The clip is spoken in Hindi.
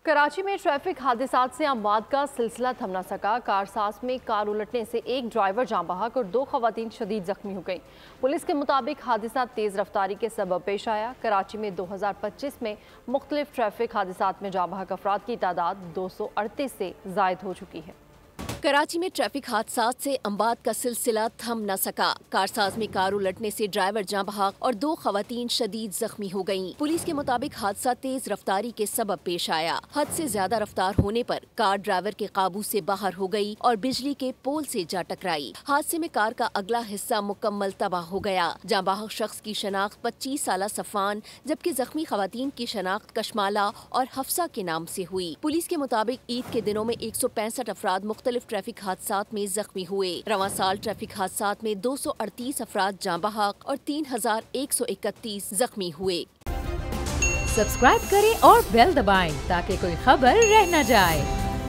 कराची में ट्रैफिक हादसात से अमवात का सिलसिला थम न सका। कारसाज में कार उलटने से एक ड्राइवर जाँ बहक और 2 खवातीन शदीद जख्मी हो गईं। पुलिस के मुताबिक हादसा तेज रफ्तारी के सबब पेश आया। कराची में 2025 में मुख्तलिफ ट्रैफिक हादसात में जाँ बहक अफराद की तादाद 238 से जायद हो चुकी है। कराची में ट्रैफिक हादसात से अमवात का सिलसिला थम न सका। कारसाज में कार उलटने से ड्राइवर जाँ बहक और 2 खवातीन शदीद जख्मी हो गईं। पुलिस के मुताबिक हादसा तेज रफ्तारी के सबब पेश आया। हद से ज्यादा रफ्तार होने पर कार ड्राइवर के काबू से बाहर हो गई और बिजली के पोल से जा टकराई। हादसे में कार का अगला हिस्सा मुकम्मल तबाह हो गया। जाँ बहक शख्स की शनाख्त 25 साला सफान जबकि जख्मी खवातीन की शनाख्त कशमाला और हफ्सा के नाम से हुई। पुलिस के मुताबिक ईद के दिनों में 165 अफराद मुख्तलिफ ट्रैफिक हादसात में जख्मी हुए। रवां साल ट्रैफिक हादसात में 238 अफराद जाँ बहक और 3131 जख्मी हुए। सब्सक्राइब करें और बेल दबाएं ताकि कोई खबर रह न जाए।